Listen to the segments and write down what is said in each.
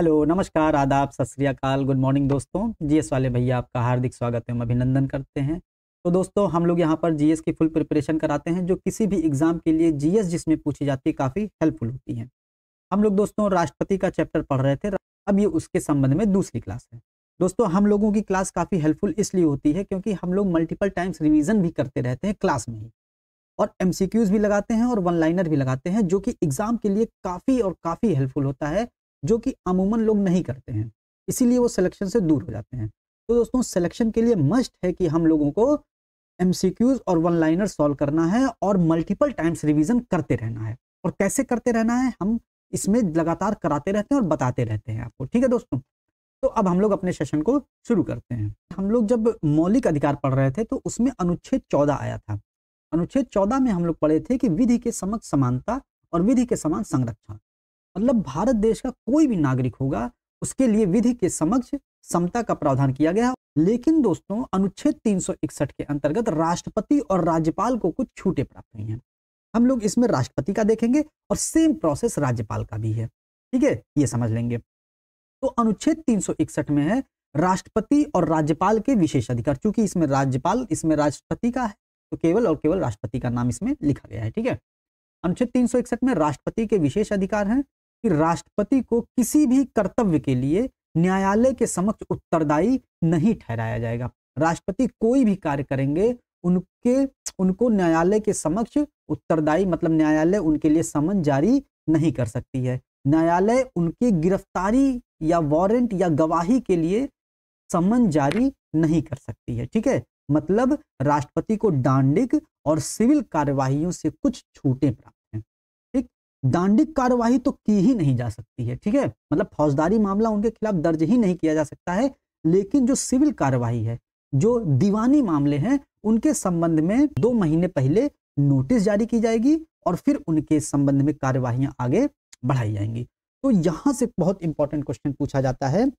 Hello, नमस्कार, आदाब, सत श्री अकाल, गुड मॉर्निंग दोस्तों। जीएस वाले भैया आपका हार्दिक स्वागत एवं अभिनंदन करते हैं। तो दोस्तों हम लोग यहाँ पर जीएस की फुल प्रिपरेशन कराते हैं, जो किसी भी एग्जाम के लिए जीएस जिसमें पूछी जाती है काफ़ी हेल्पफुल होती है। हम लोग दोस्तों राष्ट्रपति का चैप्टर पढ़ रहे थे, अब ये उसके संबंध में दूसरी क्लास है। दोस्तों हम लोगों की क्लास काफ़ी हेल्पफुल इसलिए होती है क्योंकि हम लोग मल्टीपल टाइम्स रिवीजन भी करते रहते हैं क्लास में ही, और एमसीक्यूज भी लगाते हैं और वन लाइनर भी लगाते हैं, जो कि एग्जाम के लिए काफ़ी हेल्पफुल होता है, जो कि अमूमन लोग नहीं करते हैं, इसीलिए वो सिलेक्शन से दूर हो जाते हैं। तो दोस्तों सिलेक्शन के लिए मस्ट है कि हम लोगों को एमसीक्यूज और वन लाइनर सॉल्व करना है और मल्टीपल टाइम्स रिवीजन करते रहना है। और कैसे करते रहना है, हम इसमें लगातार कराते रहते हैं और बताते रहते हैं आपको। ठीक है दोस्तों, तो अब हम लोग अपने सेशन को शुरू करते हैं। हम लोग जब मौलिक अधिकार पढ़ रहे थे तो उसमें अनुच्छेद 14 आया था। अनुच्छेद 14 में हम लोग पढ़े थे कि विधि के समक्ष समानता और विधि के समान संरक्षण, मतलब भारत देश का कोई भी नागरिक होगा उसके लिए विधि के समक्ष समता का प्रावधान किया गया। लेकिन दोस्तों अनुच्छेद 361 के अंतर्गत राष्ट्रपति और राज्यपाल को कुछ छूटें प्राप्त हुई हैं। हम लोग इसमें राष्ट्रपति का देखेंगे और सेम प्रोसेस राज्यपाल का भी है। ठीक है, ये समझ लेंगे। तो अनुच्छेद 361 में है राष्ट्रपति और राज्यपाल के विशेष अधिकार। चूंकि इसमें राज्यपाल इसमें राष्ट्रपति का है तो केवल और केवल राष्ट्रपति का नाम इसमें लिखा गया है। ठीक है, अनुच्छेद 361 में राष्ट्रपति के विशेष अधिकार हैं कि राष्ट्रपति को किसी भी कर्तव्य के लिए न्यायालय के समक्ष उत्तरदायी नहीं ठहराया जाएगा। राष्ट्रपति कोई भी कार्य करेंगे उनको न्यायालय के समक्ष उत्तरदायी, मतलब न्यायालय उनके लिए समन जारी नहीं कर सकती है। न्यायालय उनकी गिरफ्तारी या वारंट या गवाही के लिए समन जारी नहीं कर सकती है। ठीक है, मतलब राष्ट्रपति को दांडिक और सिविल कार्यवाहियों से कुछ छूटें प्राप्त हैं। ठीक, दांडिक कार्यवाही तो की ही नहीं जा सकती है। ठीक है, मतलब फौजदारी मामला उनके खिलाफ दर्ज ही नहीं किया जा सकता है। लेकिन जो सिविल कार्यवाही है, जो दीवानी मामले हैं, उनके संबंध में 2 महीने पहले नोटिस जारी की जाएगी और फिर उनके संबंध में कार्यवाहियां आगे बढ़ाई जाएंगी। तो यहां से बहुत इंपॉर्टेंट क्वेश्चन पूछा जाता है।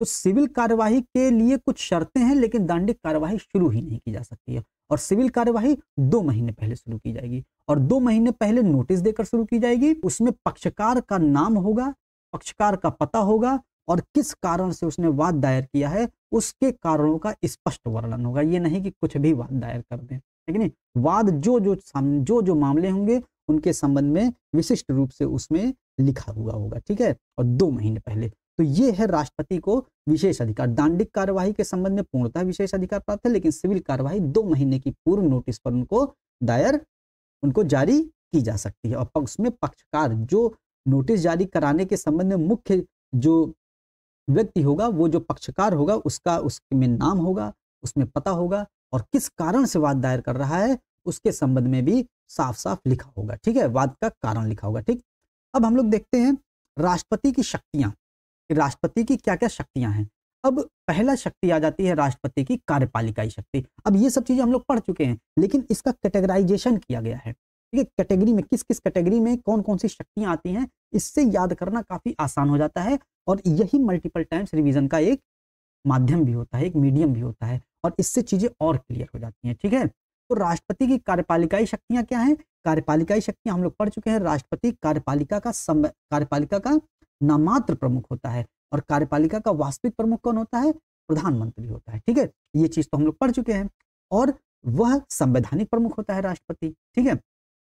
तो सिविल कार्यवाही के लिए कुछ शर्तें हैं, लेकिन दांडिक कार्यवाही शुरू ही नहीं की जा सकती है। और सिविल कार्यवाही 2 महीने पहले शुरू की जाएगी और 2 महीने पहले नोटिस देकर शुरू की जाएगी। उसमें पक्षकार का नाम होगा, पक्षकार का पता होगा और किस कारण से उसने वाद दायर किया है उसके कारणों का स्पष्ट वर्णन होगा। ये नहीं कि कुछ भी वाद दायर कर दें, ठीक है। वाद जो मामले होंगे उनके संबंध में विशिष्ट रूप से उसमें लिखा हुआ होगा। ठीक है, और 2 महीने पहले। तो ये है राष्ट्रपति को विशेष अधिकार। दांडिक कार्यवाही के संबंध में पूर्णतः विशेष अधिकार प्राप्त है, लेकिन सिविल कार्यवाही 2 महीने की पूर्व नोटिस पर उनको जारी की जा सकती है। और उसमें पक्षकार जो नोटिस जारी कराने के संबंध में मुख्य जो व्यक्ति होगा, वो जो पक्षकार होगा उसमें नाम होगा, उसमें पता होगा और किस कारण से वाद दायर कर रहा है उसके संबंध में भी साफ साफ लिखा होगा। ठीक है, वाद का कारण लिखा होगा। ठीक, अब हम लोग देखते हैं राष्ट्रपति की शक्तियां, राष्ट्रपति की क्या क्या शक्तियां हैं। अब पहला शक्ति आ जाती है राष्ट्रपति की कार्यपालिकाई शक्ति। अब ये सब चीजें हम लोग पढ़ चुके हैं, लेकिन इसका कैटेगराइजेशन किया गया है। ठीक है, कैटेगरी में किस किस कैटेगरी में कौन कौन सी शक्तियां आती हैं, इससे याद करना काफी आसान हो जाता है। और यही मल्टीपल टाइम्स रिवीजन का एक माध्यम भी होता है, एक मीडियम भी होता है, और इससे चीजें और क्लियर हो जाती हैं। ठीक है, तो राष्ट्रपति की कार्यपालिकाई शक्तियां क्या हैं? कार्यपालिकाई शक्तियां हम लोग पढ़ चुके हैं। राष्ट्रपति कार्यपालिका का नामात्र प्रमुख होता है और कार्यपालिका का वास्तविक प्रमुख कौन होता है? प्रधानमंत्री होता है। ठीक है, ये चीज तो हम लोग पढ़ चुके हैं। और वह संवैधानिक प्रमुख होता है राष्ट्रपति। ठीक है,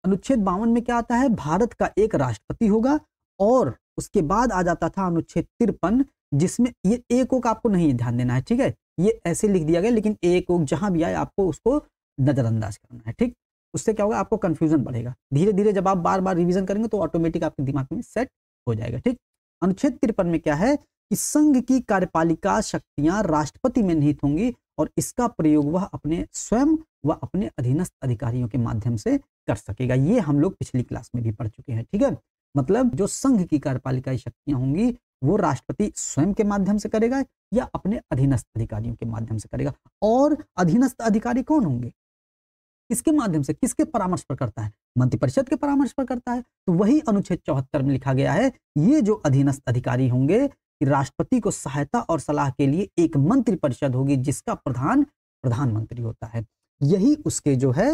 अनुच्छेद 52 में क्या आता है? भारत का एक राष्ट्रपति होगा। और उसके बाद आ जाता था अनुच्छेद 53, जिसमें ये एक ओक आपको नहीं ध्यान देना है। ठीक है, ये ऐसे लिख दिया गया, लेकिन एक ओक जहां भी आए आपको उसको नजरअंदाज करना है। ठीक, उससे क्या होगा? आपको कंफ्यूजन बढ़ेगा। धीरे धीरे जब आप बार बार रिवीजन करेंगे तो ऑटोमेटिक आपके दिमाग में सेट हो जाएगा। ठीक, अनुच्छेद 53 में क्या है कि संघ की कार्यपालिका शक्तियां राष्ट्रपति में निहित होंगी और इसका प्रयोग वह अपने स्वयं व अपने अधीनस्थ अधिकारियों के माध्यम से कर सकेगा। ये हम लोग पिछली क्लास में भी पढ़ चुके हैं। ठीक है, मतलब जो संघ की कार्यपालिका शक्तियां होंगी वो राष्ट्रपति स्वयं के माध्यम से करेगा या अपने अधीनस्थ अधिकारियों के माध्यम से करेगा। और अधीनस्थ अधिकारी कौन होंगे? किसके माध्यम से, किसके परामर्श पर करता है? मंत्रिपरिषद के परामर्श पर करता है। तो वही अनुच्छेद 74 में लिखा गया है, ये जो अधीनस्थ अधिकारी होंगे कि राष्ट्रपति को सहायता और सलाह के लिए एक मंत्रिपरिषद होगी जिसका प्रधान प्रधानमंत्री होता है। यही उसके जो है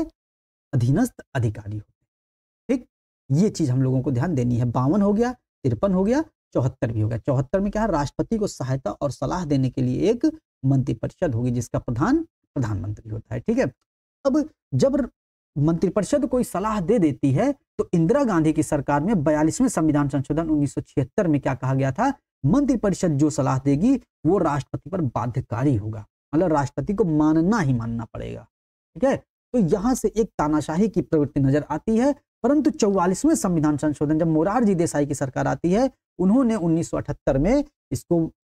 अधीनस्थ अधिकारी होते हैं। ठीक, ये चीज हम लोगों को ध्यान देनी है। 52 हो गया, 53 हो गया 74 भी होगा। 74 में क्या है, राष्ट्रपति को सहायता और सलाह देने के लिए एक मंत्रिपरिषद होगी जिसका प्रधान प्रधानमंत्री होता है। ठीक है, अब जब मंत्रिपरिषद कोई सलाह दे देती है तो इंदिरा गांधी की सरकार में 42वें संविधान संशोधन 1976 में क्या कहा गया था, मंत्रिपरिषद जो सलाह देगी वो राष्ट्रपति पर बाध्यकारी होगा, मतलब राष्ट्रपति को मानना ही मानना पड़ेगा। ठीक है, तो यहां से एक तानाशाही की प्रवृत्ति नजर आती है। परंतु 44वें संविधान संशोधन जब मोरारजी देसाई की सरकार आती है, उन्होंने 1978 में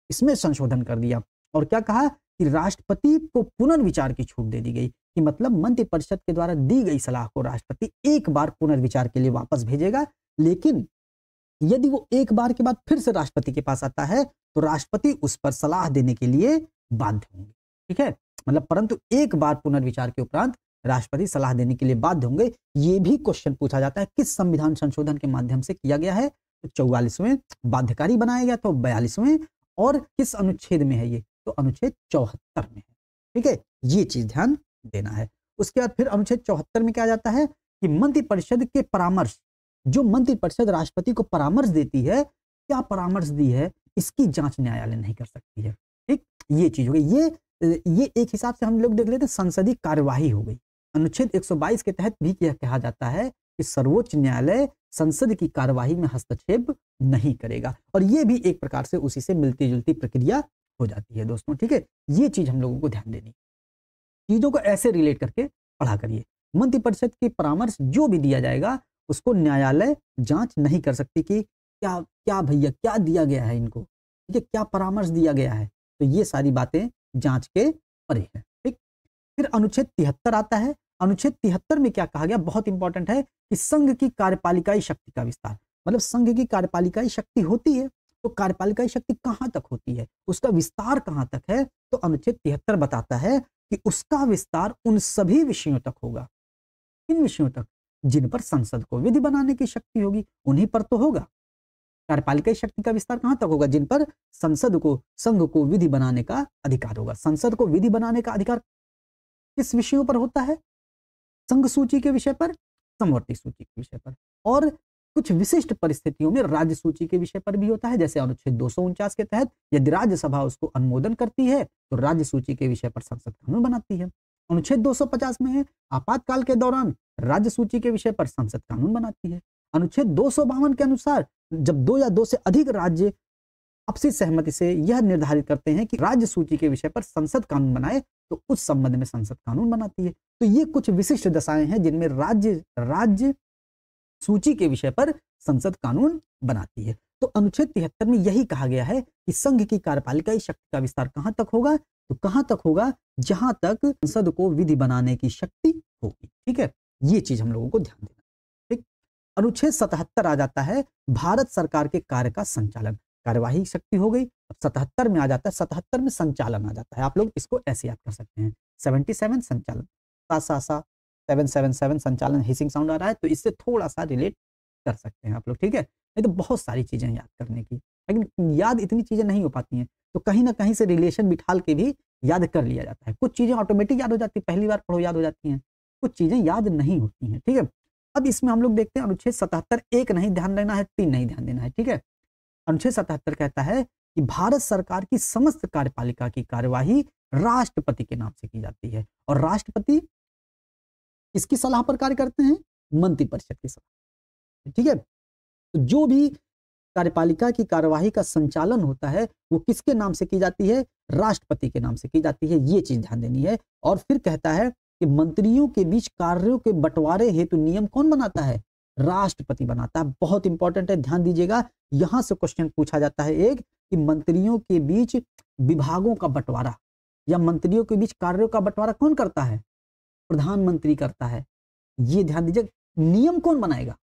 इसमें संशोधन कर दिया और क्या कहा कि राष्ट्रपति को पुनर्विचार की छूट दे दी गई, कि मतलब मंत्रिपरिषद के द्वारा दी गई सलाह को राष्ट्रपति एक बार पुनर्विचार के लिए वापस भेजेगा, लेकिन यदि वो एक बार के बाद फिर से राष्ट्रपति के पास आता है तो राष्ट्रपति उस पर सलाह देने के लिए बाध्य होंगे। ठीक है, मतलब परंतु एक बार पुनर्विचार के उपरांत राष्ट्रपति सलाह देने के लिए बाध्य होंगे। ये भी क्वेश्चन पूछा जाता है किस संविधान संशोधन के माध्यम से किया गया है, तो 44वें बाध्यकारी बनाया गया, तो 42वें, और किस अनुच्छेद में है ये, तो अनुच्छेद 74 में है। ठीक है, ये चीज ध्यान देना है। उसके बाद फिर अनुच्छेद 74 में क्या जाता है कि मंत्रिपरिषद के परामर्श, जो मंत्रिपरिषद राष्ट्रपति को परामर्श देती है, क्या परामर्श दी है, इसकी जांच न्यायालय नहीं कर सकती है। ठीक, ये चीज हो गई। ये एक हिसाब से हम लोग देख लेते हैं संसदीय कार्यवाही हो गई। अनुच्छेद 122 के तहत भी यह कहा जाता है कि सर्वोच्च न्यायालय संसद की कार्यवाही में हस्तक्षेप नहीं करेगा, और ये भी एक प्रकार से उसी से मिलती जुलती प्रक्रिया हो जाती है दोस्तों। ठीक है, ये चीज हम लोगों को ध्यान देनी, चीजों को ऐसे रिलेट करके पढ़ा करिए। मंत्रिपरिषद के परामर्श जो भी दिया जाएगा उसको न्यायालय जांच नहीं कर सकती कि क्या क्या भैया क्या दिया गया है इनको, ठीक है, क्या परामर्श दिया गया है, तो ये सारी बातें जांच के परे है। ठीक, फिर अनुच्छेद 73 आता है। अनुच्छेद 73 में क्या कहा गया, बहुत इंपॉर्टेंट है, कि संघ की कार्यपालिकाई शक्ति का विस्तार, मतलब संघ की कार्यपालिकाई शक्ति होती है तो कार्यपालिकाई शक्ति कहां तक होती है, उसका विस्तार कहां तक है, तो अनुच्छेद 73 बताता है कि उसका विस्तार उन सभी विषयों तक होगा। इन विषयों तक जिन पर संसद को विधि बनाने की शक्ति होगी उन्हीं पर तो होगा। कार्यपालिका शक्ति का विस्तार कहां तक होगा, जिन पर संसद को, संघ को विधि बनाने का अधिकार होगा। संसद को विधि बनाने का अधिकार किस विषयों पर होता है, संघ सूची के विषय पर, समवर्ती सूची के विषय पर, और कुछ विशिष्ट परिस्थितियों में राज्य सूची के विषय पर भी होता है। जैसे अनुच्छेद 249 के तहत यदि राज्यसभा उसको अनुमोदन करती है तो राज्य सूची के विषय पर संसद कानून बनाती है। अनुच्छेद 250 में है, आपातकाल के दौरान राज्य सूची के विषय पर संसद कानून बनाती है। अनुच्छेद 252 के अनुसार जब 2 या 2 से अधिक राज्य आपसी सहमति से यह निर्धारित करते हैं कि राज्य सूची के विषय पर संसद कानून बनाए तो उस संबंध में संसद कानून बनाती है। तो ये कुछ विशिष्ट दशाएं हैं जिनमें राज्य सूची के विषय पर संसद कानून बनाती है। तो अनुच्छेद 73 में यही कहा गया है कि संघ की कार्यपालिकाई शक्ति का विस्तार कहां तक होगा, तो कहां तक होगा, जहां तक संसद को विधि बनाने की शक्ति होगी। ठीक है, ये चीज हम लोगों को ध्यान देना। ठीक, अनुच्छेद 77 आ जाता है, भारत सरकार के कार्य का संचालन, कार्यवाही शक्ति हो गई। अब 77 में आ जाता है, 77 में संचालन आ जाता है। आप लोग इसको ऐसे याद कर सकते हैं, 77 संचालन, 777 संचालन, हिसिंग साउंड आ रहा है तो इससे थोड़ा सा रिलेट कर सकते हैं आप लोग। ठीक है, नहीं तो बहुत सारी चीजें याद करने की, लेकिन याद इतनी चीजें नहीं हो पाती हैं, तो कहीं ना कहीं से रिलेशन बिठाल के भी याद कर लिया जाता है। कुछ चीजें ऑटोमेटिक याद हो जाती है, पहली बार पढ़ो याद हो जाती हैं, कुछ चीजें याद नहीं होती हैं। ठीक है, अब इसमें हम लोग देखते हैं अनुच्छेद 77 एक नहीं ध्यान देना है, 3 नहीं ध्यान देना है। ठीक है, अनुच्छेद 77 कहता है कि भारत सरकार की समस्त कार्यपालिका की कार्यवाही राष्ट्रपति के नाम से की जाती है, और राष्ट्रपति किसकी सलाह पर कार्य करते हैं, मंत्रिपरिषद की सलाह। ठीक है, तो जो भी कार्यपालिका की कार्यवाही का संचालन होता है वो किसके नाम से की जाती है, राष्ट्रपति के नाम से की जाती है। ये चीज ध्यान देनी है। और फिर कहता है कि मंत्रियों के बीच कार्यों के बंटवारे हेतु नियम कौन बनाता है, राष्ट्रपति बनाता है। बहुत इंपॉर्टेंट है, ध्यान दीजिएगा। यहां से क्वेश्चन पूछा जाता है एक, कि मंत्रियों के बीच विभागों का बंटवारा या मंत्रियों के बीच कार्यों का बंटवारा कौन करता है, प्रधानमंत्री करता है। ये ध्यान दीजिए, नियम कौन बनाएगा,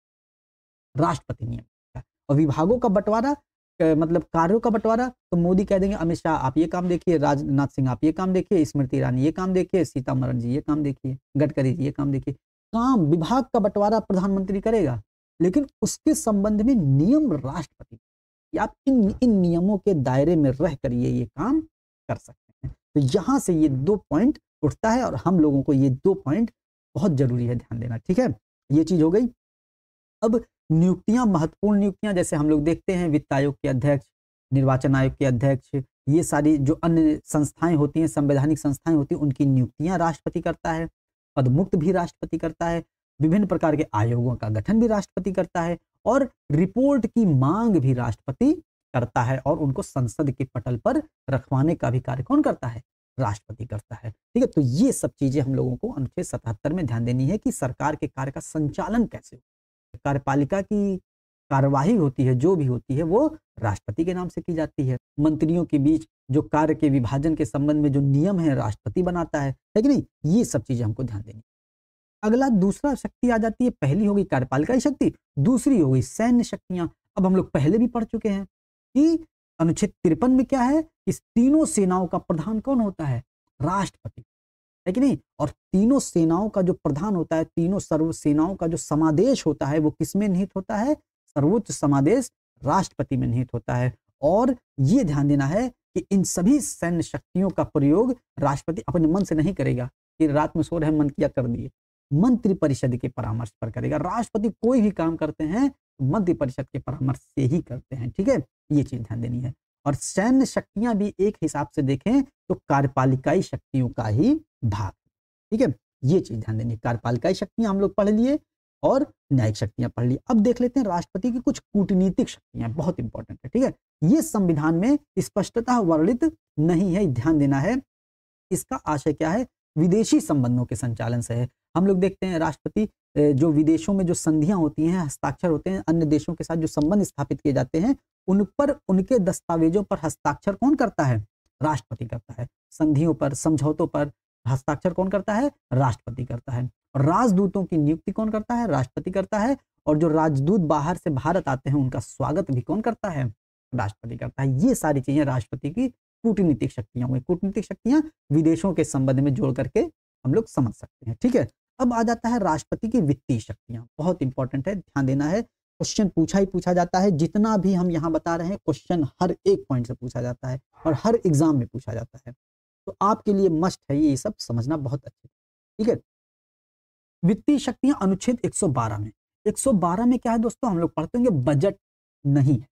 राष्ट्रपति नियम। और विभागों का बंटवारा मतलब कार्यों का बंटवारा, तो मोदी कह देंगे अमित शाह आप ये काम देखिए, राजनाथ सिंह आप ये काम देखिए, स्मृति ईरानी ये काम देखिए, सीतारमण जी ये काम देखिए, गडकरी जी ये काम देखिए। काम विभाग का बंटवारा प्रधानमंत्री करेगा, लेकिन उसके संबंध में नियम राष्ट्रपति। आप इन नियमों के दायरे में रह कर ये काम कर सकते हैं। तो यहां से ये 2 पॉइंट उठता है और हम लोगों को ये 2 पॉइंट बहुत जरूरी है ध्यान देना। ठीक है, ये चीज हो गई। अब नियुक्तियां, महत्वपूर्ण नियुक्तियां, जैसे हम लोग देखते हैं वित्त आयोग के अध्यक्ष, निर्वाचन आयोग के अध्यक्ष, ये सारी जो अन्य संस्थाएं होती हैं, संवैधानिक संस्थाएं होती हैं, उनकी नियुक्तियां राष्ट्रपति करता है। पदमुक्त भी राष्ट्रपति करता है। विभिन्न प्रकार के आयोगों का गठन भी राष्ट्रपति करता है और रिपोर्ट की मांग भी राष्ट्रपति करता है और उनको संसद के पटल पर रखवाने का भी कार्य कौन करता है? राष्ट्रपति करता है। ठीक है, तो ये सब चीजें हम लोगों को अनुच्छेद 77 में ध्यान देनी है कि सरकार के कार्य का संचालन कैसे हो। कार्यपालिका की कार्यवाही होती है, जो भी होती है, वो राष्ट्रपति के नाम से की जाती है। मंत्रियों के बीच जो कार्य के विभाजन के संबंध में जो नियम है, राष्ट्रपति बनाता है कि नहीं? ये सब चीजें हमको ध्यान देनी। अगला दूसरा शक्ति आ जाती है, पहली होगी कार्यपालिका शक्ति, दूसरी होगी सैन्य शक्तियां। अब हम लोग पहले भी पढ़ चुके हैं कि अनुच्छेद 53 में क्या है, इस तीनों सेनाओं का प्रधान कौन होता है? राष्ट्रपति, है कि नहीं? और तीनों सेनाओं का जो प्रधान होता है, तीनों सर्व सेनाओं का जो समादेश होता है, वो किसमें निहित होता है? सर्वोच्च समादेश राष्ट्रपति में निहित होता है। और ये ध्यान देना है कि इन सभी सैन्य शक्तियों का प्रयोग राष्ट्रपति अपने मन से नहीं करेगा कि रात में सो रहे मन किया कर दिए, मंत्रिपरिषद के परामर्श पर करेगा। राष्ट्रपति कोई भी काम करते हैं मंत्रिपरिषद के परामर्श से ही करते हैं। ठीक है, ये चीज ध्यान देनी है। और सैन्य शक्तियां भी एक हिसाब से देखें तो कार्यपालिकाई शक्तियों का ही भाग। ठीक है, ये चीज ध्यान देनी है। कार्यपालिकाई शक्तियां हम लोग पढ़ लिए और न्यायिक शक्तियां पढ़ ली। अब देख लेते हैं राष्ट्रपति की कुछ कूटनीतिक शक्तियां, बहुत इंपॉर्टेंट है। ठीक है, ये संविधान में स्पष्टतः वर्णित नहीं है, ध्यान देना है। इसका आशय क्या है? विदेशी संबंधों के संचालन से है। हम लोग देखते हैं राष्ट्रपति जो विदेशों में जो संधियां होती हैं, हस्ताक्षर होते हैं, अन्य देशों के साथ जो संबंध स्थापित किए जाते हैं, उन पर उनके दस्तावेजों पर हस्ताक्षर कौन करता है? राष्ट्रपति करता है। संधियों पर, समझौतों पर हस्ताक्षर कौन करता है? राष्ट्रपति करता है। और राजदूतों की नियुक्ति कौन करता है? राष्ट्रपति करता है। और जो राजदूत बाहर से भारत आते हैं, उनका स्वागत भी कौन करता है? राष्ट्रपति करता है। ये सारी चीजें राष्ट्रपति की कूटनीतिक शक्तियां हुई। कूटनीतिक शक्तियां विदेशों के संबंध में जोड़ करके हम लोग समझ सकते हैं। ठीक है, अब आ जाता है राष्ट्रपति की वित्तीय शक्तियां, बहुत इंपॉर्टेंट है, ध्यान देना है। क्वेश्चन पूछा ही पूछा जाता है, जितना भी हम यहाँ बता रहे हैं क्वेश्चन हर एक पॉइंट से पूछा जाता है और हर एग्जाम में पूछा जाता है, तो आपके लिए मस्ट है ये सब समझना बहुत अच्छा। ठीक है, वित्तीय शक्तियां अनुच्छेद 112 में, 112 में क्या है दोस्तों? हम लोग पढ़ते होंगे बजट नहीं है,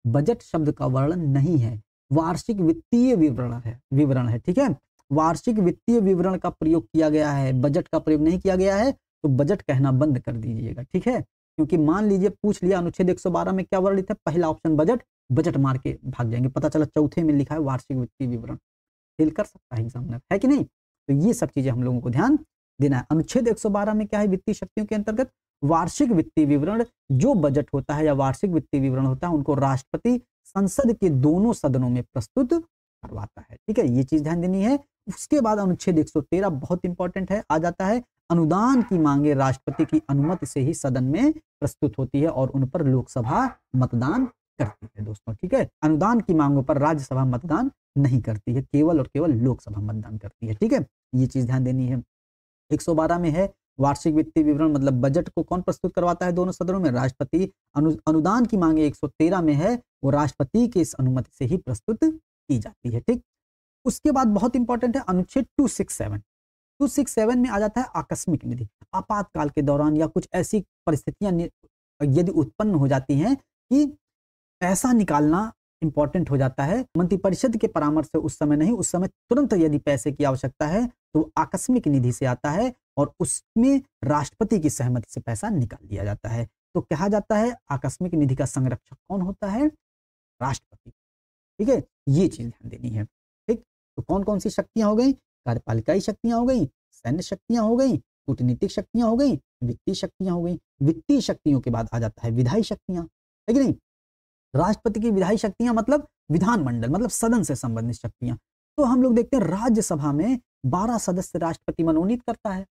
बजट शब्द का वर्णन नहीं है, वार्षिक वित्तीय विवरण है। ठीक है, वार्षिक वित्तीय विवरण का प्रयोग किया गया है, बजट का प्रयोग नहीं किया गया है, तो बजट कहना बंद कर दीजिएगा। ठीक है, क्योंकि मान लीजिए पूछ लिया अनुच्छेद 112 में क्या वर्णित है, पहला ऑप्शन बजट, बजट मार के भाग जाएंगे, पता चला चौथे में लिखा है वार्षिक वित्तीय विवरण, फेल कर सकता है एग्जामिनर, है कि नहीं? तो ये सब चीजें हम लोगों को ध्यान देना है। अनुच्छेद 112 में क्या है? वित्तीय शक्तियों के अंतर्गत वार्षिक वित्तीय विवरण, जो बजट होता है या वार्षिक वित्तीय विवरण होता है, उनको राष्ट्रपति संसद के दोनों सदनों में प्रस्तुत करवाता है। ठीक है, ये चीज ध्यान देनी है। उसके बाद अनुच्छेद 113 बहुत इंपॉर्टेंट है, आ जाता है अनुदान की मांगे राष्ट्रपति की अनुमति से ही सदन में प्रस्तुत होती है और उन पर लोकसभा मतदान करती है दोस्तों। ठीक है, अनुदान की मांगों पर राज्यसभा मतदान नहीं करती है, केवल और केवल लोकसभा मतदान करती है। ठीक है, ये चीज ध्यान देनी है। 112 में है वार्षिक वित्तीय विवरण, मतलब बजट को कौन प्रस्तुत करवाता है दोनों सदनों में? राष्ट्रपति। अनुदान की मांगे 113 में है, वो राष्ट्रपति की इस अनुमति से ही प्रस्तुत की जाती है। ठीक, उसके बाद बहुत इंपॉर्टेंट है अनुच्छेद 267 में आ जाता है आकस्मिक निधि। आपातकाल के दौरान या कुछ ऐसी परिस्थितियां यदि उत्पन्न हो जाती हैं कि पैसा निकालना इंपॉर्टेंट हो जाता है, मंत्रिपरिषद के परामर्श से उस समय नहीं, उस समय तुरंत यदि पैसे की आवश्यकता है तो आकस्मिक निधि से आता है और उसमें राष्ट्रपति की सहमति से पैसा निकाल लिया जाता है। तो कहा जाता है आकस्मिक निधि का संरक्षक कौन होता है? राष्ट्रपति। ठीक है, ये चीज ध्यान देनी है। ठीक, तो कौन कौन सी शक्तियां हो गई? कार्यपालिकाई शक्तियां हो गई, सैन्य शक्तियां हो गई, कूटनीतिक शक्तियां हो गई, वित्तीय शक्तियां हो गई। वित्तीय शक्तियों के बाद आ जाता है विधायी शक्तियां, है कि नहीं? राष्ट्रपति की विधायी शक्तियां मतलब विधानमंडल, मतलब सदन से संबंधित शक्तियां। तो हम लोग देखते हैं राज्यसभा में 12 सदस्य राष्ट्रपति मनोनीत करता है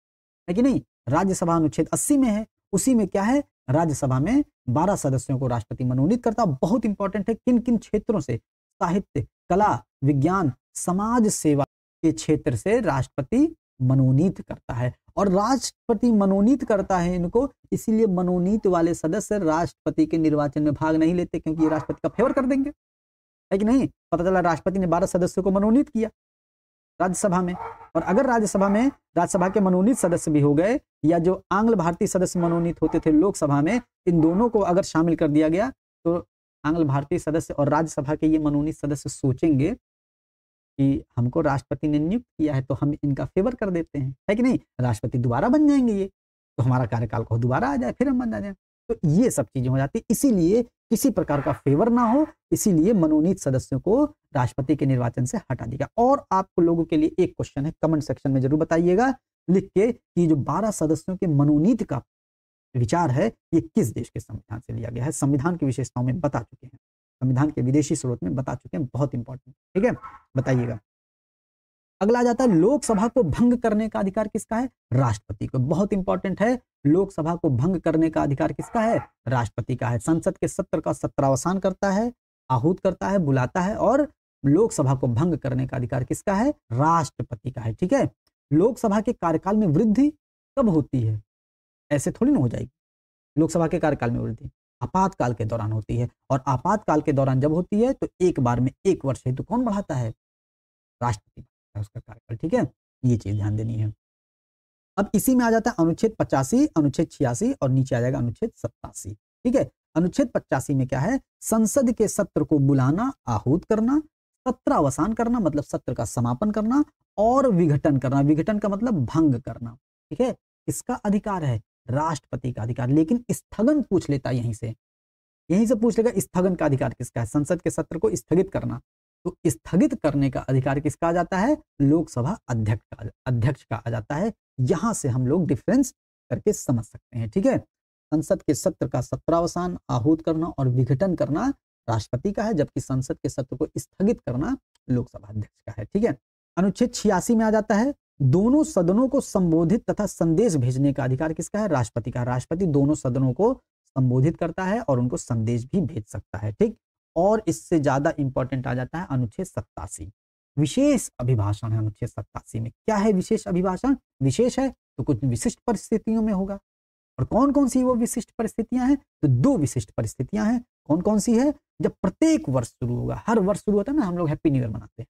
कि नहीं? राज्यसभा अनुच्छेद 80 में है, उसी में क्या है? राज्यसभा में 12 सदस्यों को राष्ट्रपति मनोनीत करता। बहुत इंपॉर्टेंट है, किन किन क्षेत्रों से? साहित्य, कला, विज्ञान, समाज सेवा के क्षेत्र से राष्ट्रपति मनोनीत करता है। और राष्ट्रपति मनोनीत करता है इनको, इसीलिए मनोनीत वाले सदस्य राष्ट्रपति के निर्वाचन में भाग नहीं लेते, क्योंकि ये राष्ट्रपति का फेवर कर देंगे, है कि नहीं? पता चला राष्ट्रपति ने 12 सदस्यों को मनोनीत किया, राज्यसभा में। और अगर राज्यसभा के मनोनीत सदस्य भी हो गए, या जो आंग्ल भारतीय सदस्य मनोनीत होते थे लोकसभा में, इन दोनों को अगर शामिल कर दिया गया, तो आंग्ल भारतीय सदस्य और राज्यसभा के ये मनोनीत सदस्य सोचेंगे कि हमको राष्ट्रपति ने नियुक्त किया है, तो हम इनका फेवर कर देते हैं, है कि नहीं, राष्ट्रपति दोबारा बन जाएंगे ये, तो हमारा कार्यकाल को दोबारा आ जाए, फिर हम बन जाए। तो ये सब चीजें हो जाती, इसीलिए किसी प्रकार का फेवर ना हो, इसीलिए मनोनीत सदस्यों को राष्ट्रपति के निर्वाचन से हटा दिया। और आपको लोगों के लिए एक क्वेश्चन है, कमेंट सेक्शन में जरूर बताइएगा लिख के कि जो 12 सदस्यों के मनोनीत का विचार है, ये किस देश के संविधान से लिया गया है। संविधान की विशेषताओं में बता चुके हैं, संविधान के विदेशी स्रोत में बता चुके हैं, बहुत इंपॉर्टेंट, ठीक है, बताइएगा। अगला आ जाता है लोकसभा को भंग करने का अधिकार किसका है, राष्ट्रपति को। बहुत इंपॉर्टेंट है, लोकसभा को भंग करने का अधिकार किसका है, राष्ट्रपति का है। संसद के सत्र का सत्रावसान करता है, आहूत करता है, बुलाता है, और लोकसभा को भंग करने का अधिकार किसका है, राष्ट्रपति का है, ठीक है। लोकसभा के कार्यकाल में वृद्धि कब होती है, ऐसे थोड़ी ना हो जाएगी। लोकसभा के कार्यकाल में वृद्धि आपातकाल के दौरान होती है, और आपातकाल के दौरान जब होती है तो एक बार में 1 वर्ष हेतु कौन बढ़ाता है, राष्ट्रपति बढ़ाता है उसका कार्यकाल, ठीक है, ये चीज ध्यान देनी है। अब इसी में आ जाता है अनुच्छेद 85, अनुच्छेद 86 और नीचे आ जाएगा अनुच्छेद 87, ठीक है। अनुच्छेद 85 में क्या है, संसद के सत्र को बुलाना, आहूत करना, सत्रावसान करना मतलब सत्र का समापन करना, और विघटन करना, विघटन का मतलब भंग करना, ठीक है, इसका अधिकार है, राष्ट्रपति का अधिकार। लेकिन स्थगन पूछ लेता है, यहीं से पूछ लेगा स्थगन का अधिकार किसका है, संसद के सत्र को स्थगित करना, तो स्थगित करने का अधिकार किसका आ जाता है, लोकसभा अध्यक्ष का आ जाता है। यहां से हम लोग डिफरेंस करके समझ सकते हैं, ठीक है। संसद के सत्र का सत्रावसान, आहूत करना और विघटन करना राष्ट्रपति का है, जबकि संसद के सत्र को स्थगित करना लोकसभा अध्यक्ष का है, ठीक है। अनुच्छेद 86 में आ जाता है, दोनों सदनों को संबोधित तथा संदेश भेजने का अधिकार किसका है, राष्ट्रपति का। राष्ट्रपति दोनों सदनों को संबोधित करता है और उनको संदेश भी भेज सकता है, ठीक। और इससे ज्यादा इंपॉर्टेंट आ जाता है अनुच्छेद 87, विशेष अभिभाषण है। अनुच्छेद 87 में क्या है, विशेष अभिभाषण, विशेष है तो कुछ विशिष्ट परिस्थितियों में होगा। और कौन कौन सी वो विशिष्ट परिस्थितियां हैं, तो 2 विशिष्ट परिस्थितियां हैं। कौन कौन सी है, जब प्रत्येक वर्ष शुरू होगा, हर वर्ष शुरू होता है ना, हम लोग हैप्पी न्यू ईयर मनाते हैं,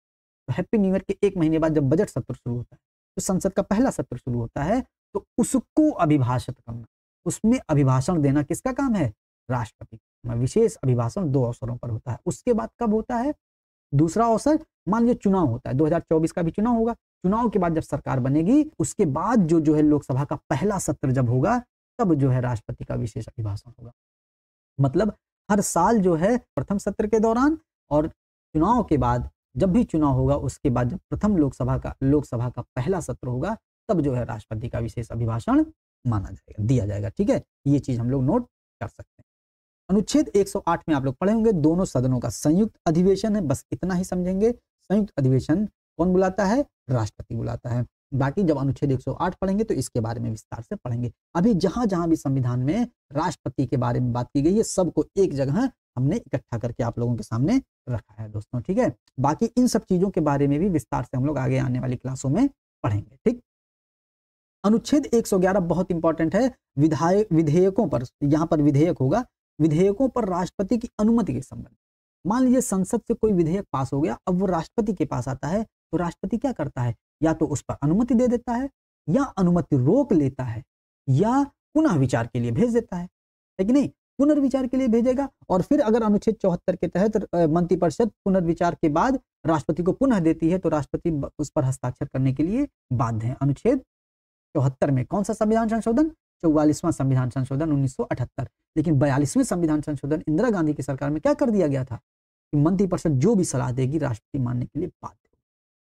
तो हैप्पी न्यू ईयर के 1 महीने बाद जब बजट सत्र शुरू होता है, तो संसद का पहला सत्र शुरू होता है, तो उसको अभिभाषित करना, उसमें अभिभाषण देना किसका काम है, राष्ट्रपति। विशेष अभिभाषण 2 अवसरों पर होता है। उसके बाद कब होता है, दूसरा अवसर, मान लीजिए चुनाव होता है, 2024 का भी चुनाव होगा, चुनाव के बाद जब सरकार बनेगी, उसके बाद जो है लोकसभा का पहला सत्र जब होगा, तब जो है राष्ट्रपति का विशेष अभिभाषण होगा। मतलब हर साल जो है प्रथम सत्र के दौरान और चुनाव के बाद, जब भी चुनाव होगा उसके बाद जब प्रथम लोकसभा का पहला सत्र होगा, तब जो है राष्ट्रपति का विशेष अभिभाषण माना जाएगा, दिया जाएगा, ठीक है। ये चीज हम लोग नोट कर सकते हैं। अनुच्छेद 108 में आप लोग पढ़े होंगे, दोनों सदनों का संयुक्त अधिवेशन है, बस इतना ही समझेंगे। संयुक्त अधिवेशन कौन बुलाता है, राष्ट्रपति बुलाता है। बाकी जब अनुच्छेद 108 पढ़ेंगे तो इसके बारे में विस्तार से पढ़ेंगे। अभी जहां जहां भी संविधान में राष्ट्रपति के बारे में बात की गई है, सबको एक जगह हमने इकट्ठा करके आप लोगों के सामने रखा है दोस्तों, ठीक है। बाकी इन सब चीजों के बारे में भी विस्तार से हम लोग आगे आने वाली क्लासों में पढ़ेंगे, ठीक। अनुच्छेद 111 बहुत इंपॉर्टेंट है, विधेयकों पर, यहां पर विधेयक होगा, विधेयकों पर राष्ट्रपति की अनुमति के संबंध। मान लीजिए संसद से कोई विधेयक पास हो गया, अब वो राष्ट्रपति के पास आता है, तो राष्ट्रपति क्या करता है, या तो उस पर अनुमति दे देता है, या अनुमति रोक लेता है, या पुनः विचार के लिए भेज देता है कि नहीं, पुनर्विचार के लिए भेजेगा। और फिर अगर अनुच्छेद 74 के तहत मंत्रिपरिषद पुनर्विचार के बाद राष्ट्रपति को पुनः देती है, तो राष्ट्रपति उस पर हस्ताक्षर करने के लिए बाध्य है। अनुच्छेद 74 में कौन सा संविधान संशोधन, 44वां संविधान संशोधन 1978। लेकिन 42वें संविधान संशोधन इंदिरा गांधी की सरकार में क्या कर दिया गया था कि मंत्रिपरिषद जो भी सलाह देगी राष्ट्रपति मानने के लिए बाध्य होगा।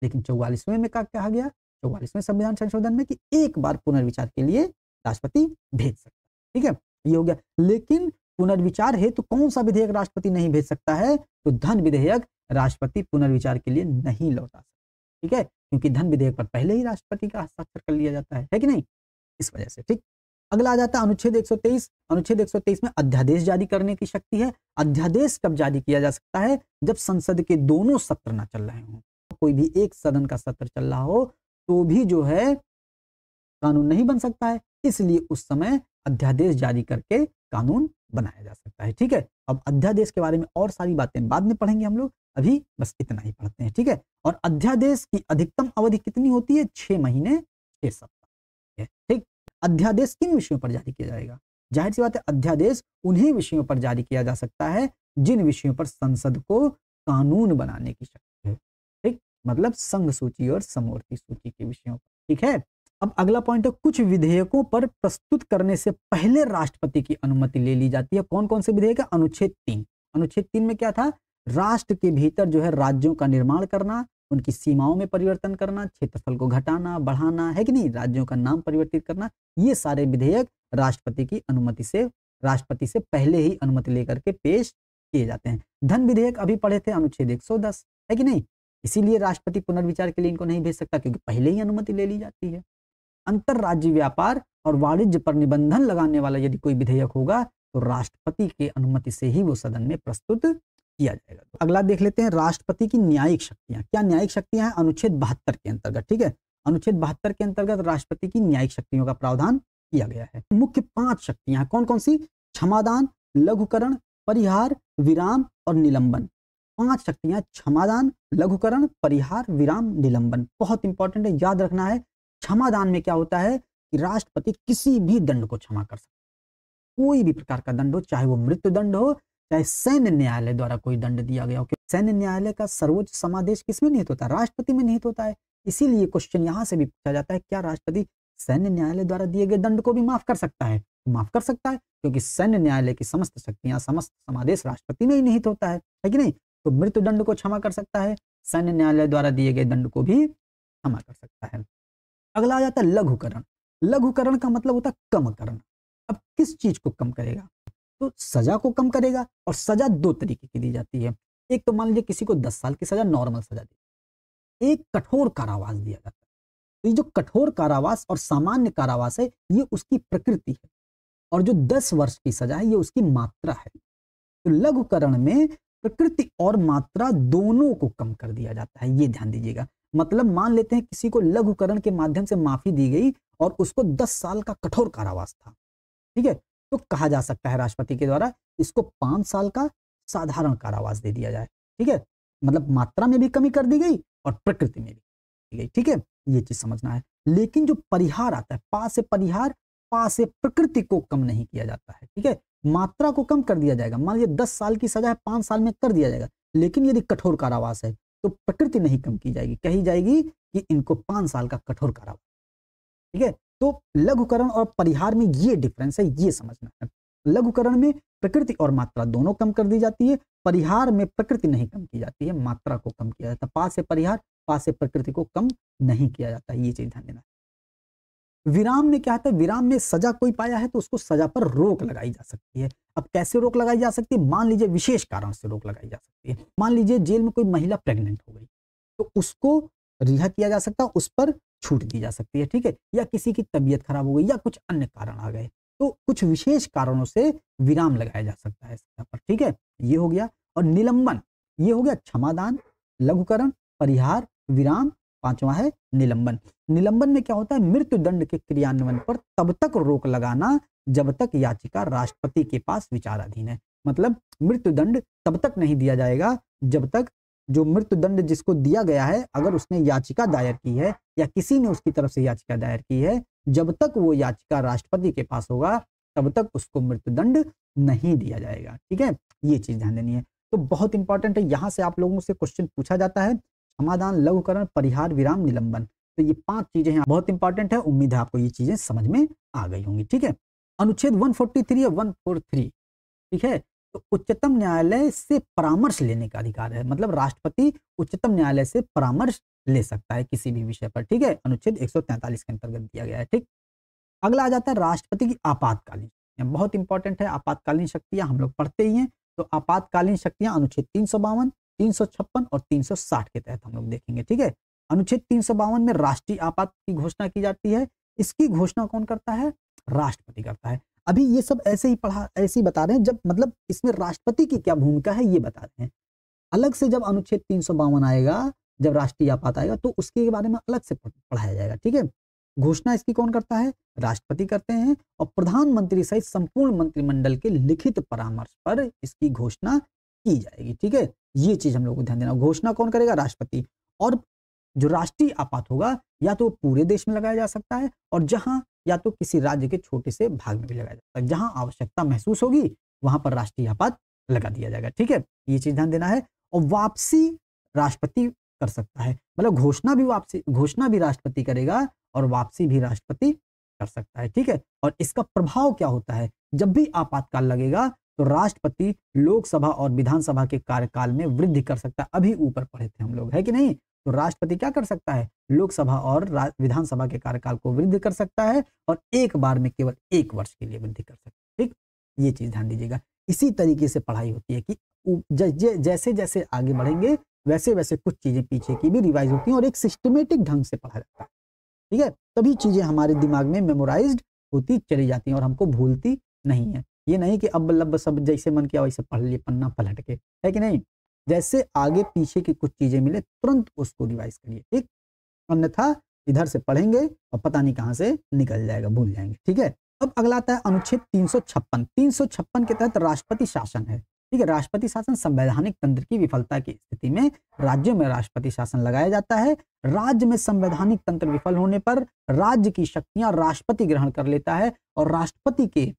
लेकिन 44वें में क्या कहा गया, 44वें संविधान संशोधन में कि एक बार पुनर्विचार के लिए राष्ट्रपति भेज सकता है, ठीक है, ये हो गया। लेकिन पुनर्विचार है तो कौन सा विधेयक राष्ट्रपति नहीं भेज सकता है, तो धन विधेयक राष्ट्रपति पुनर्विचार के लिए नहीं लौटा सकता, ठीक है, क्योंकि धन विधेयक पर पहले ही राष्ट्रपति का हस्ताक्षर कर लिया जाता है कि नहीं, इस वजह से, ठीक। अगला आ जाता है अनुच्छेद 123। अनुच्छेद 123 में अध्यादेश जारी करने की शक्ति है। अध्यादेश कब जारी किया जा सकता है, जब संसद के दोनों सत्र ना चल रहे हों, कोई भी एक सदन का सत्र चल रहा हो तो भी जो है कानून नहीं बन सकता है, इसलिए उस समय अध्यादेश जारी करके कानून बनाया जा सकता है। ठीक है, अब अध्यादेश के बारे में और सारी बातें बाद में पढ़ेंगे हम लोग, अभी बस इतना ही पढ़ते हैं। ठीक है, और अध्यादेश की अधिकतम अवधि कितनी होती है? 6 महीने 6 सप्ताह है। ठीक, अध्यादेश किन विषयों पर जारी किया जाएगा? जाहिर सी बात है, अध्यादेश उन्हीं विषयों पर जारी किया जा सकता है जिन विषयों पर संसद को कानून बनाने की शक्ति है। ठीक, मतलब संघ सूची और समवर्ती सूची के विषयों पर। ठीक है, अब अगला पॉइंट है, कुछ विधेयकों पर प्रस्तुत करने से पहले राष्ट्रपति की अनुमति ले ली जाती है। कौन कौन से विधेयक है? अनुच्छेद 3। अनुच्छेद 3 में क्या था? राष्ट्र के भीतर जो है राज्यों का निर्माण करना, उनकी सीमाओं में परिवर्तन करना, क्षेत्रफल को घटाना बढ़ाना, है कि नहीं, राज्यों का नाम परिवर्तित करना, ये सारे विधेयक राष्ट्रपति की अनुमति से, राष्ट्रपति से पहले ही अनुमति लेकर के पेश किए जाते हैं। धन विधेयक अभी पढ़े थे, अनुच्छेद 110, है कि नहीं, इसीलिए राष्ट्रपति पुनर्विचार के लिए इनको नहीं भेज सकता, क्योंकि पहले ही अनुमति ले ली जाती है। अंतरराज्यीय व्यापार और वाणिज्य पर निबंधन लगाने वाला यदि कोई विधेयक होगा तो राष्ट्रपति की अनुमति से ही वो सदन में प्रस्तुत किया जाएगा। अगला देख लेते हैं, राष्ट्रपति की न्यायिक शक्तियां। क्या न्यायिक शक्तियां हैं? अनुच्छेद 72 के अंतर्गत। ठीक है, अनुच्छेद 72 के अंतर्गत राष्ट्रपति की न्यायिक शक्तियों का प्रावधान किया गया है। मुख्य 5 शक्तियां हैं, कौन कौन सी? क्षमादान, लघुकरण, परिहार, विराम और निलंबन। 5 शक्तियां, क्षमादान, लघुकरण, परिहार, विराम, निलंबन। बहुत इंपॉर्टेंट है, याद रखना है। क्षमादान में क्या होता है कि राष्ट्रपति किसी भी दंड को क्षमा कर सकता है, कोई भी प्रकार का दंड हो, चाहे वो मृत्यु दंड हो, चाहे सैन्य न्यायालय द्वारा कोई दंड दिया गया हो। सैन्य न्यायालय का सर्वोच्च समादेश किसमें निहित होता है? राष्ट्रपति में निहित होता है। इसीलिए क्वेश्चन यहां से भी पूछा जाता है, क्या राष्ट्रपति सैन्य न्यायालय द्वारा दिए गए दंड को भी माफ कर सकता है? माफ कर सकता है, क्योंकि सैन्य न्यायालय की समस्त शक्तियां, समस्त समादेश राष्ट्रपति में ही निहित होता है कि नहीं? तो मृत्यु दंड को क्षमा कर सकता है, सैन्य न्यायालय द्वारा दिए गए दंड को भी क्षमा कर सकता है। अगला आ जाता है लघुकरण। लघुकरण का मतलब होता है कम करना। अब किस चीज को कम करेगा? तो सजा को कम करेगा, और सजा 2 तरीके की दी जाती है। एक तो मान लीजिए किसी को 10 साल की सजा, नॉर्मल सजा दी, एक कठोर कारावास दिया जाता है। तो ये जो कठोर कारावास और सामान्य कारावास है, ये उसकी प्रकृति है, और जो 10 वर्ष की सजा है, ये उसकी मात्रा है। तो लघुकरण में प्रकृति और मात्रा दोनों को कम कर दिया जाता है, ये ध्यान दीजिएगा। मतलब मान लेते हैं किसी को लघुकरण के माध्यम से माफी दी गई और उसको 10 साल का कठोर कारावास था, ठीक है, तो कहा जा सकता है राष्ट्रपति के द्वारा इसको 5 साल का साधारण कारावास दे दिया जाए। ठीक है, मतलब मात्रा में भी कमी कर दी गई और प्रकृति में भी की गई। ठीक है, ये चीज समझना है। लेकिन जो परिहार आता है, पा से परिहार, पा से प्रकृति को कम नहीं किया जाता है। ठीक है, मात्रा को कम कर दिया जाएगा। मान लीजिए 10 साल की सजा है, 5 साल में कर दिया जाएगा, लेकिन यदि कठोर कारावास है तो प्रकृति नहीं कम की जाएगी, कही जाएगी कि इनको 5 साल का कठोर कारावास। ठीक है, तो लघुकरण और परिहार में ये डिफरेंस है, ये समझना है। लघुकरण में प्रकृति और मात्रा दोनों कम कर दी जाती है, परिहार में प्रकृति नहीं कम की जाती है, मात्रा को कम किया जाता है। पा से परिहार, पा से प्रकृति को कम नहीं किया जाता, ये चीज ध्यान देना है। विराम में क्या होता है? विराम में सजा कोई पाया है तो उसको सजा पर रोक लगाई जा सकती है। अब कैसे रोक लगाई जा सकती है? मान लीजिए विशेष कारण से रोक लगाई जा सकती है। मान लीजिए जेल में कोई महिला प्रेग्नेंट हो गई तो उसको रिहा किया जा सकता है, उस पर छूट दी जा सकती है। ठीक है, या किसी की तबीयत खराब हो गई या कुछ अन्य कारण आ गए तो कुछ विशेष कारणों से विराम लगाया जा सकता है सजा पर। ठीक है, ये हो गया। और निलंबन, ये हो गया क्षमादान, लघुकरण, परिहार, विराम, 5वां है निलंबन। निलंबन में क्या होता है? मृत्यु दंड के क्रियान्वयन पर तब तक रोक लगाना जब तक याचिका राष्ट्रपति के पास विचाराधीन है। मतलब मृत्यु दंड तब तक नहीं दिया जाएगा जब तक जो मृत्यु दंड जिसको दिया गया है, अगर उसने याचिका दायर की है या किसी ने उसकी तरफ से याचिका दायर की है, जब तक वो याचिका राष्ट्रपति के पास होगा तब तक उसको मृत्यु दंड नहीं दिया जाएगा। ठीक है, ये चीज ध्यान देनी है। तो बहुत इंपॉर्टेंट है, यहां से आप लोगों से क्वेश्चन पूछा जाता है, समाधान, लघुकरण, परिहार, विराम, निलंबन। तो ये 5 चीजें हैं, बहुत इंपॉर्टेंट है। उम्मीद है आपको ये चीजें समझ में आ गई होंगी। ठीक है, अनुच्छेद 143 या 143, ठीक है, तो उच्चतम न्यायालय से परामर्श लेने का अधिकार है। मतलब राष्ट्रपति उच्चतम न्यायालय से परामर्श ले सकता है किसी भी विषय पर। ठीक है, अनुच्छेद 143 के अंतर्गत दिया गया है। ठीक, अगला आ जाता है राष्ट्रपति की आपातकालीन, बहुत इंपॉर्टेंट है। आपातकालीन शक्तियां हम लोग पढ़ते ही हैं, तो आपातकालीन शक्तियां अनुच्छेद 352, 356 और 360 के तहत हम लोग देखेंगे। ठीक है, अनुच्छेद 352 में राष्ट्रीय आपात की घोषणा की जाती है। इसकी घोषणा कौन करता है? राष्ट्रपति करता है। अभी ये सब ऐसे ही बता रहे हैं, जब मतलब इसमें राष्ट्रपति की क्या भूमिका है ये बता रहे हैं। अलग से जब अनुच्छेद 352 आएगा, जब राष्ट्रीय आपात आएगा तो उसके बारे में अलग से पढ़ाया जाएगा। ठीक है, घोषणा इसकी कौन करता है? राष्ट्रपति करते हैं, और प्रधानमंत्री सहित संपूर्ण मंत्रिमंडल के लिखित परामर्श पर इसकी घोषणा की जाएगी। ठीक है, ये चीज हम लोग को ध्यान देना। घोषणा कौन करेगा? राष्ट्रपति। और जो राष्ट्रीय आपात होगा या तो पूरे देश में लगाया जा सकता है, और जहां या तो किसी राज्य के छोटे से भाग में भी लगाया जा सकता है। जहां आवश्यकता महसूस होगी वहां पर राष्ट्रीय आपात लगा दिया जाएगा। ठीक है, ये चीज ध्यान देना है। और वापसी राष्ट्रपति कर सकता है, मतलब घोषणा भी राष्ट्रपति करेगा और वापसी भी राष्ट्रपति कर सकता है। ठीक है, और इसका प्रभाव क्या होता है? जब भी आपातकाल लगेगा तो राष्ट्रपति लोकसभा और विधानसभा के कार्यकाल में वृद्धि कर सकता है। अभी ऊपर पढ़े थे हम लोग, है कि नहीं? तो राष्ट्रपति क्या कर सकता है? लोकसभा और विधानसभा के कार्यकाल को वृद्धि कर सकता है, और एक बार में केवल 1 वर्ष के लिए वृद्धि कर सकता है। ठीक, ये चीज ध्यान दीजिएगा। इसी तरीके से पढ़ाई होती है कि जैसे जैसे आगे बढ़ेंगे वैसे वैसे कुछ चीजें पीछे की भी रिवाइज होती हैं, और एक सिस्टमेटिक ढंग से पढ़ा जाता है। ठीक है, तभी चीजें हमारे दिमाग में मेमोराइज्ड होती चली जाती हैं और हमको भूलती नहीं है। ये नहीं कि अब लब सब जैसे मन किया वैसे पढ़ लिए पन्ना पलट के, है कि नहीं? जैसे आगे पीछे की कुछ चीजें मिले तुरंत उसको रिवाइज करिए। ठीक, अन्यथा इधर से पढ़ेंगे और पता नहीं कहां से निकल जाएगा, भूल जाएंगे। ठीक है, अब अगला आता है अनुच्छेद 356। 356 के तहत राष्ट्रपति शासन है। ठीक है, राष्ट्रपति शासन संवैधानिक तंत्र की विफलता की स्थिति में राज्यों में राष्ट्रपति शासन लगाया जाता है। राज्य में संवैधानिक तंत्र विफल होने पर राज्य की शक्तियां राष्ट्रपति ग्रहण कर लेता है, और राष्ट्रपति के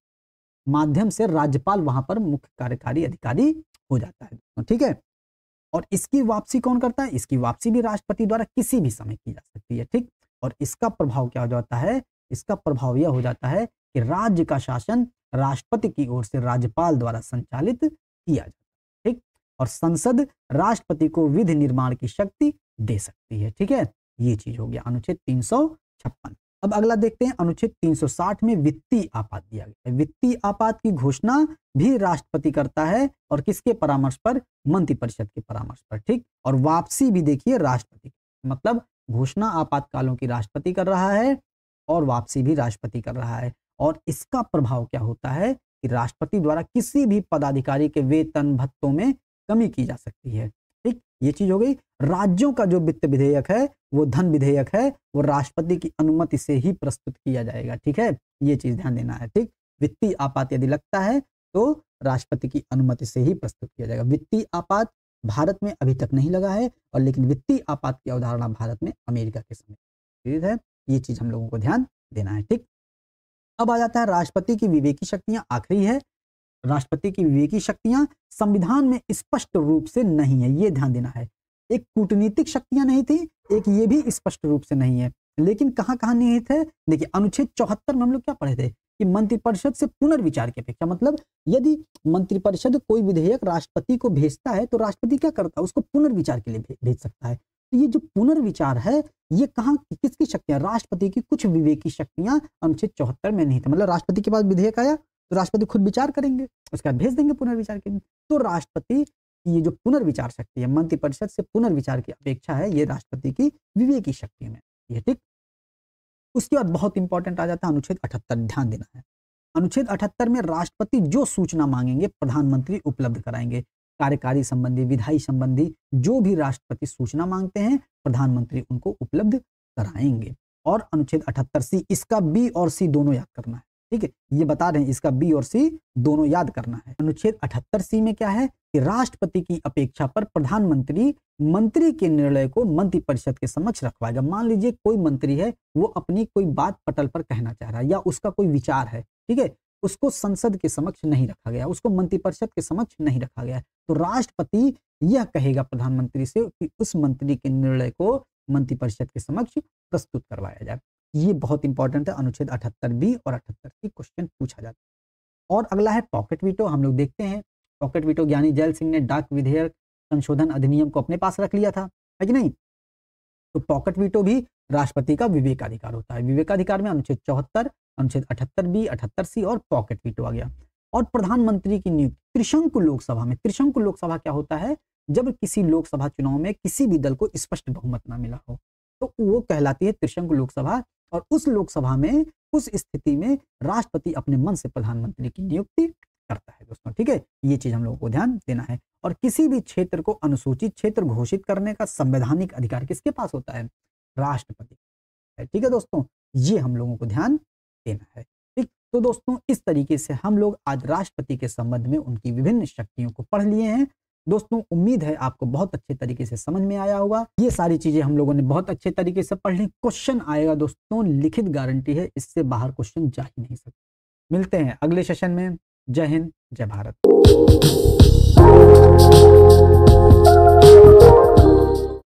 माध्यम से राज्यपाल वहां पर मुख्य कार्यकारी अधिकारी हो जाता है। ठीक है, और इसकी वापसी कौन करता है? इसकी वापसी भी राष्ट्रपति द्वारा किसी भी समय की जा सकती है। ठीक, और इसका प्रभाव क्या हो जाता है? इसका प्रभाव यह हो जाता है कि राज्य का शासन राष्ट्रपति की ओर से राज्यपाल द्वारा संचालित किया जाता है। ठीक, और संसद राष्ट्रपति को विधि निर्माण की शक्ति दे सकती है। ठीक है, ये चीज हो गया अनुच्छेद 356। अब अगला देखते हैं अनुच्छेद 360 में वित्तीय आपात दिया गया है। वित्तीय आपात की घोषणा भी राष्ट्रपति करता है, और किसके परामर्श पर? मंत्रिपरिषद के परामर्श पर। ठीक, और वापसी भी देखिए राष्ट्रपति, मतलब घोषणा आपातकालों की राष्ट्रपति कर रहा है और वापसी भी राष्ट्रपति कर रहा है। और इसका प्रभाव क्या होता है कि राष्ट्रपति द्वारा किसी भी पदाधिकारी के वेतन भत्तों में कमी की जा सकती है। ठीक, ये चीज हो गई। राज्यों का जो वित्त विधेयक है, वो धन विधेयक है, वो राष्ट्रपति की अनुमति से ही प्रस्तुत किया जाएगा। ठीक है, ये चीज ध्यान देना है। ठीक, वित्तीय आपात यदि लगता है तो राष्ट्रपति की अनुमति से ही प्रस्तुत किया जाएगा। वित्तीय आपात भारत में अभी तक नहीं लगा है, और लेकिन वित्तीय आपात की अवधारणा भारत में अमेरिका के समय है। ये चीज हम लोगों को ध्यान देना है। ठीक, अब आ जाता है राष्ट्रपति की विवेकी शक्तियां। आखिरी है, राष्ट्रपति की विवेकी शक्तियां देखिए में स्पष्ट रूप से नहीं है, ये ध्यान देना है। एक कूटनीतिक शक्तियां नहीं थी, एक ये भी स्पष्ट रूप से नहीं है, लेकिन कहां कहां निहित है? देखिए अनुच्छेद 74 में हम लोग क्या पढ़े थे कि मंत्रिपरिषद से पुनर्विचार की अपेक्षा, मतलब यदि मंत्रिपरिषद कोई विधेयक राष्ट्रपति को भेजता है तो राष्ट्रपति क्या करता है? उसको पुनर्विचार के लिए भेज सकता है। तो ये जो पुनर्विचार है, ये कहां किसकी शक्तियां? राष्ट्रपति की कुछ विवेकी शक्तियां अनुच्छेद 74 में नहीं थी। मतलब राष्ट्रपति के पास विधेयक आया तो राष्ट्रपति खुद विचार करेंगे, उसके बाद भेज देंगे पुनर्विचार के लिए। तो राष्ट्रपति ये जो पुनर्विचार शक्ति है, मंत्रिपरिषद से पुनर्विचार की अपेक्षा है, ये राष्ट्रपति की विवेकी शक्ति में ये। ठीक, उसके बाद बहुत इंपॉर्टेंट आ जाता है अनुच्छेद 78। ध्यान देना है, अनुच्छेद 78 में राष्ट्रपति जो सूचना मांगेंगे प्रधानमंत्री उपलब्ध कराएंगे। कार्यकारी संबंधी, विधायी संबंधी जो भी राष्ट्रपति सूचना मांगते हैं प्रधानमंत्री उनको उपलब्ध कराएंगे। और अनुच्छेद 78C, इसका बी और सी दोनों याद करना है। ठीक है, ये बता रहे हैं, इसका बी और सी दोनों याद करना है। अनुच्छेद 78C में क्या है कि राष्ट्रपति की अपेक्षा पर प्रधानमंत्री मंत्री के निर्णय को मंत्रिपरिषद के समक्ष रखवाएगा। मान लीजिए कोई मंत्री है, वो अपनी कोई बात पटल पर कहना चाह रहा है या उसका कोई विचार है, ठीक है, उसको संसद के समक्ष नहीं रखा गया, उसको मंत्रिपरिषद के समक्ष नहीं रखा गया, तो राष्ट्रपति यह कहेगा प्रधानमंत्री से कि उस मंत्री के निर्णय को मंत्रिपरिषद के समक्ष प्रस्तुत करवाया जाए। ये बहुत इंपॉर्टेंट है, अनुच्छेद 78B और 78C क्वेश्चन पूछा जाता है। और अगला है पॉकेट वीटो। हम लोग देखते हैं पॉकेट वीटो, ज्ञानी जैल सिंह ने डाक विधेयक संशोधन अधिनियम को अपने पास रख लिया था, है कि नहीं? तो पॉकेट वीटो भी राष्ट्रपति का विवेकाधिकार होता है। विवेकाधिकार में अनुच्छेद 74, अनुच्छेद 78B, 78C और पॉकेट वीटो आ गया। और प्रधानमंत्री की नियुक्ति त्रिशंकु लोकसभा में। त्रिशंकु लोकसभा क्या होता है? जब किसी लोकसभा चुनाव में किसी भी दल को स्पष्ट बहुमत ना मिला हो तो वो कहलाती है त्रिशंकु लोकसभा। और उस लोकसभा में, उस स्थिति में राष्ट्रपति अपने मन से प्रधानमंत्री की नियुक्ति करता है दोस्तों। ठीक है, ये चीज हम लोगों को ध्यान देना है। और किसी भी क्षेत्र को अनुसूचित क्षेत्र घोषित करने का संवैधानिक अधिकार किसके पास होता है? राष्ट्रपति। ठीक है दोस्तों, ये हम लोगों को ध्यान देना है। ठीक, तो दोस्तों इस तरीके से हम लोग आज राष्ट्रपति के संबंध में उनकी विभिन्न शक्तियों को पढ़ लिए हैं। दोस्तों उम्मीद है आपको बहुत अच्छे तरीके से समझ में आया होगा। ये सारी चीजें हम लोगों ने बहुत अच्छे तरीके से पढ़ ली। क्वेश्चन आएगा दोस्तों, लिखित गारंटी है, इससे बाहर क्वेश्चन जा ही नहीं सकते। मिलते हैं अगले सेशन में। जय हिंद, जय भारत।